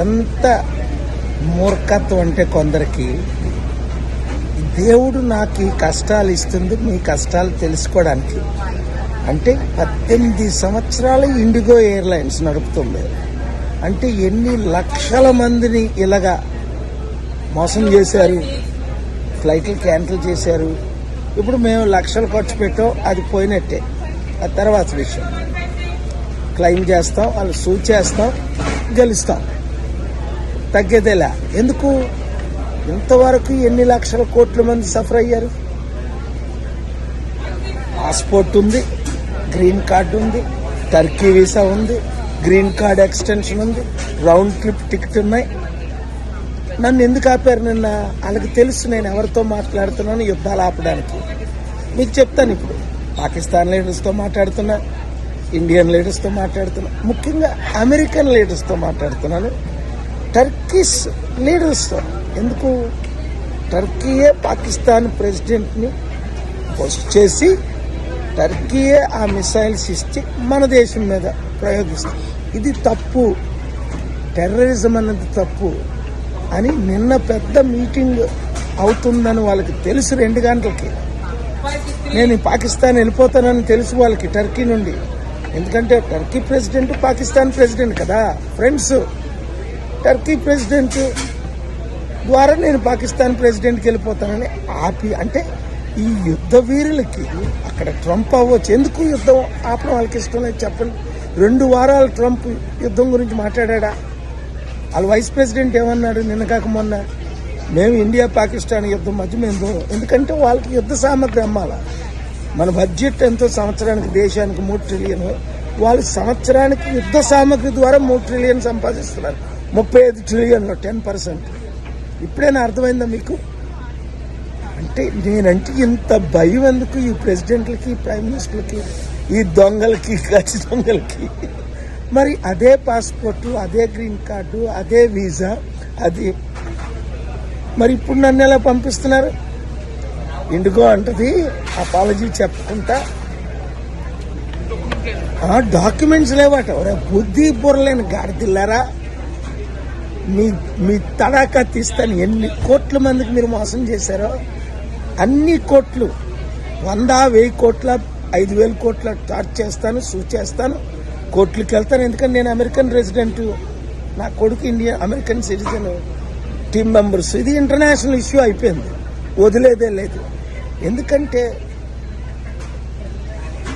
ఎంత మూర్ఖత్వం అంటే కొందరికి దేవుడు నాకు ఈ కష్టాలు ఇస్తుంది మీ కష్టాలు తెలుసుకోవడానికి. అంటే 18 సంవత్సరాలు ఇండిగో ఎయిర్లైన్స్ నడుపుతుంది. అంటే ఎన్ని లక్షల మందిని ఇలాగా మోసం చేశారు, ఫ్లైట్లు క్యాన్సిల్ చేశారు. ఇప్పుడు మేము లక్షలు ఖర్చు పెట్టాం, అది పోయినట్టే. ఆ తర్వాత విషయం క్లెయిమ్ చేస్తాం, వాళ్ళు సూట్ చేస్తాం, గెలుస్తాం, తగ్గేదేలా. ఎందుకు ఇంతవరకు ఎన్ని లక్షల కోట్ల మంది సఫర్ అయ్యారు? పాస్పోర్ట్ ఉంది, గ్రీన్ కార్డు ఉంది, టర్కీ వీసా ఉంది, గ్రీన్ కార్డ్ ఎక్స్టెన్షన్ ఉంది, రౌండ్ ట్రిప్ టికెట్ ఉన్నాయి. నన్ను ఎందుకు ఆపారు నిన్న? వాళ్ళకి తెలుసు నేను ఎవరితో మాట్లాడుతున్నాను యుద్ధాలు ఆపడానికి. మీకు చెప్తాను. ఇప్పుడు పాకిస్తాన్ లీడర్స్తో మాట్లాడుతున్నా, ఇండియన్ లీడర్స్తో మాట్లాడుతున్నా, ముఖ్యంగా అమెరికన్ లీడర్స్తో మాట్లాడుతున్నాను, టర్కీస్ లీడర్స్తో. ఎందుకు? టర్కీయే పాకిస్తాన్ ప్రెసిడెంట్ని పోస్ట్ చేసి టర్కీయే ఆ మిసైల్స్ ఇచ్చి మన దేశం మీద ప్రయోగిస్తుంది. ఇది తప్పు, టెర్రరిజం అన్నది తప్పు అని నిన్న పెద్ద మీటింగ్ అవుతుందని వాళ్ళకి తెలుసు. 2 గంటలకి నేను పాకిస్తాన్ వెళ్ళిపోతానని తెలుసు వాళ్ళకి, టర్కీ నుండి. ఎందుకంటే టర్కీ ప్రెసిడెంట్ పాకిస్తాన్ ప్రెసిడెంట్ కదా, ఫ్రెండ్స్. టర్కీ ప్రెసిడెంట్ ద్వారా నేను పాకిస్తాన్ ప్రెసిడెంట్కి వెళ్ళిపోతానని ఆపి, అంటే ఈ యుద్ధ వీరులకి అక్కడ ట్రంప్ అవ్వచ్చు. ఎందుకు యుద్ధం ఆపడం వాళ్ళకి ఇష్టం లేదు చెప్పండి. 2 వారాలు ట్రంప్ యుద్ధం గురించి మాట్లాడా? వాళ్ళ వైస్ ప్రెసిడెంట్ ఏమన్నాడు నిన్న కాక మొన్న? మేము ఇండియా పాకిస్తాన్ యుద్ధం మధ్య మేము, ఎందుకంటే వాళ్ళకి యుద్ధ సామగ్రి అమ్మాలా. మన బడ్జెట్ ఎంతో సంవత్సరానికి దేశానికి 3 ట్రిలియన్, వాళ్ళు సంవత్సరానికి యుద్ధ సామగ్రి ద్వారా 3 ట్రిలియన్ సంపాదిస్తున్నారు. 35 ట్రిలియన్లో 10%. ఇప్పుడైనా అర్థమైందా మీకు? అంటే నేనంటే ఇంత భయం ఎందుకు ఈ ప్రెసిడెంట్లకి, ప్రైమ్ మినిస్టర్లకి, ఈ దొంగలకి, ఖర్చు దొంగలకి? మరి అదే పాస్పోర్టు, అదే గ్రీన్ కార్డు, అదే వీసా, అది మరి ఇప్పుడు నన్ను ఎలా పంపిస్తున్నారు? ఇండిగో అంటది అపాలజీ చెప్పుకుంటా, డాక్యుమెంట్స్ లేవట. బుద్ధి బుర్రలేని గాడిదిల్లారా, మీ తడాకా తీస్తాను. ఎన్ని కోట్ల మందికి మీరు మోసం చేశారో, అన్ని కోట్లు, 100,000 కోట్ల 5,000 కోట్ల చార్జ్ చేస్తాను, సూట్ చేస్తాను, కోర్టులకు వెళ్తాను. ఎందుకంటే నేను అమెరికన్ రెసిడెంట్, నా కొడుకు అమెరికన్ సిటిజన్, టీమ్ మెంబర్స్. ఇది ఇంటర్నేషనల్ ఇష్యూ అయిపోయింది, వదిలేదే లేదు. ఎందుకంటే